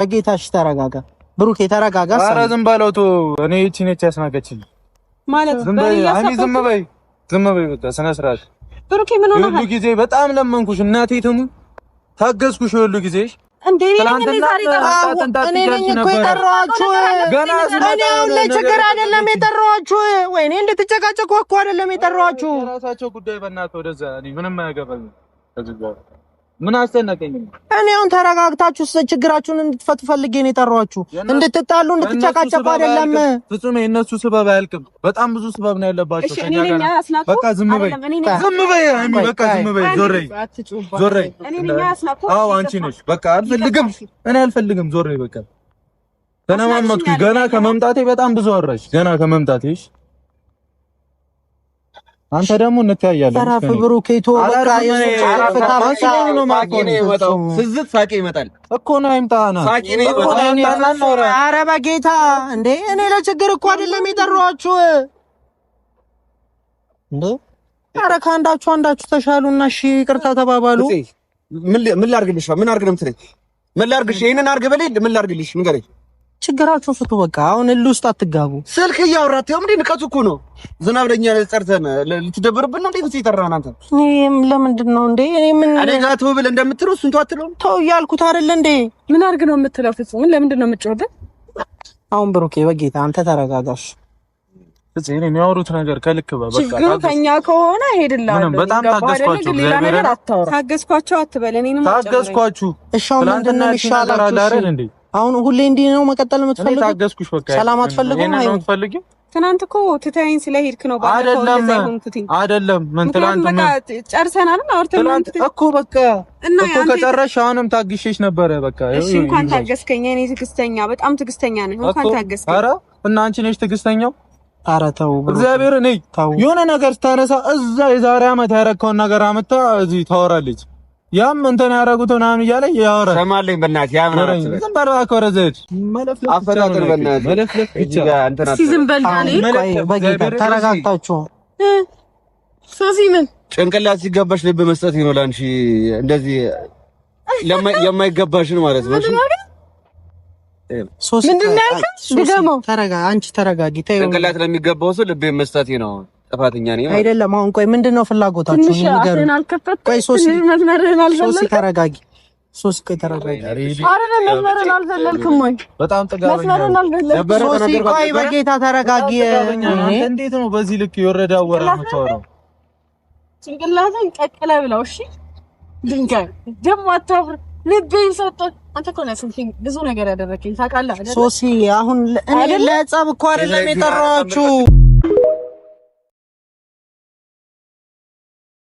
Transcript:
በጌታሽ ተረጋጋ ብሩኬ ተረጋጋ ኧረ ዝም በለው ቶ እኔ እቺ ነች ያስናቀችኝ ማለት ዝም በይ በቃ ስነ ስርዓት ብሩኬ ምን ሆነሃል ሁሉ ጊዜ በጣም ለመንኩሽ እናቴ ትሙ ታገዝኩሽ ሁሉ ጊዜ እንዴ እኔ ነኝ እኮ የጠራኋችሁ ገና እኔ ለችግር አይደለም የጠራኋችሁ ወይኔ እንድትጨቃጨቁ እኮ አይደለም የጠራኋችሁ ራሳቸው ጉዳይ በእናትህ ወደዛ እኔ ምንም አያገባኝም ምን አስጨነቀኝ እኔ አሁን ተረጋግታችሁ ችግራችሁን እንድትፈቱ ፈልጌ ነው የጠራኋችሁ እንድትጣሉ እንድትጨቃጨቁ አይደለም ፍጹም የእነሱ ስበብ አያልቅም በጣም ብዙ ስበብ ነው ያለባቸው በቃ ዝም በይ በቃ ዝም በይ ዞሬ አዎ አንቺ ነሽ በቃ አልፈልግም ዞሬ በቃ ተነማመጥኩ ገና ከመምጣቴ በጣም ብዙ አወራሽ ገና ከመምጣቴሽ አንተ ደግሞ እንታያለን ተራፍ ብሩኬቶ በቃ ፍዝት ሳቂ ይመጣል እኮ ነው አይምጣና ሳቂ ነው ይመጣል ኧረ በጌታ እንዴ እኔ ለችግር እኮ አይደለም የጠራኋችሁ እንዴ ኧረ አንዳችሁ ተሻሉና እሺ ይቅርታ ተባባሉ ምን ላድርግልሽ ምን አድርግ ነው የምትለኝ ምን ላድርግልሽ ይሄንን አድርግ በለኝ ምን ላድርግልሽ ንገረኝ ችግራችሁን ፍቱ በቃ አሁን ውስጥ አትጋቡ ስልክ እያወራህ እንዴ ንቀቱ እኮ ነው ዝናብ ለኛ ጠርተን ልትደብርብን ነው እንዴ ፍጽ ይጠራና አንተ ለምንድን ነው እንዴ ምን እኔ ጋር ተውብል እንደምትለው እሱን ተዋትለው ተው ያልኩት አይደል እንዴ ምን አድርግ ነው የምትለው ፍጹም ለምንድን ነው የምትጮህበት አሁን ብሩኬ በጌታ አንተ ተረጋጋሽ ፍጽ እኔ የሚያወሩት ነገር ከልክ በቃ ችግሩ ከኛ ከሆነ ሄድላል በጣም ታገስኳችሁ ሌላ ነገር አታወራ ታገስኳችሁ አትበል እኔንም ታገስኳችሁ እሻው ምንድን ነው ይሻላችሁ አሁን ሁሌ እንዲህ ነው መቀጠል የምትፈልጉ ታገስኩሽ በቃ ሰላም አትፈልጉም ነው የምትፈልጊው ትናንት እኮ ትታይን ስለሄድክ ነው አይደለም ምን ትናንት በቃ ጨርሰናል አውርተናል እኮ በቃ እኮ ከጨረሽ አሁንም ታግሼሽ ነበረ በቃ እሺ እንኳን ታገስከኝ እኔ ትዕግስተኛ በጣም ትዕግስተኛ ነኝ እንኳን ታገስከኝ ኧረ እና አንቺ ነሽ ትዕግስተኛው ኧረ ተው እግዚአብሔር ነኝ የሆነ ነገር ስታነሳ እዛ የዛሬ ዓመት ያረከውን ነገር አመጣ እዚህ ታወራለች ያም እንትን ያረጉት ምናምን እያለ ያወራ ሰማለኝ በእናትህ ያምናት ዝም በል እባክህ ወረዘች አፈጣጠር በእናትህ መለፍለፍ ብቻ እንትና ሲዝም በልዳኔ በጌታ ተረጋግታችሁ ሶሲ ምን ጭንቅላት ሲገባሽ ልብ መስጠት ነው ላንቺ እንደዚህ የማይገባሽን ማለት ነው ሶሲ ምንድነው ድገመው አንቺ ተረጋጊ ተይው ጭንቅላት ለሚገባው ሰው ልብ መስጠት ነው ጥፋተኛ ነኝ አይደለም አሁን ቆይ ምንድነው ፍላጎታችሁ ንገሩኝ ቆይ ሶሲ ተረጋጊ ሶሲ ቆይ ተረጋጊ አረን መስመርን አልዘለልክም ወይ በጣም መስመርን አልዘለልክም ሶሲ ቆይ በጌታ ተረጋጊ እንዴት ነው በዚህ ልክ ይወረዳ ወራ የምታወራው ጭንቅላትን ቀቀለ ብለው እሺ ድንጋይ ደም አታፍር ልቤን ሰጠ አንተ እኮ ነህ ብዙ ነገር ያደረከኝ ታውቃለህ አይደል ሶሲ አሁን እኔ ለጸብ እኮ አይደለም የጠራኋችሁ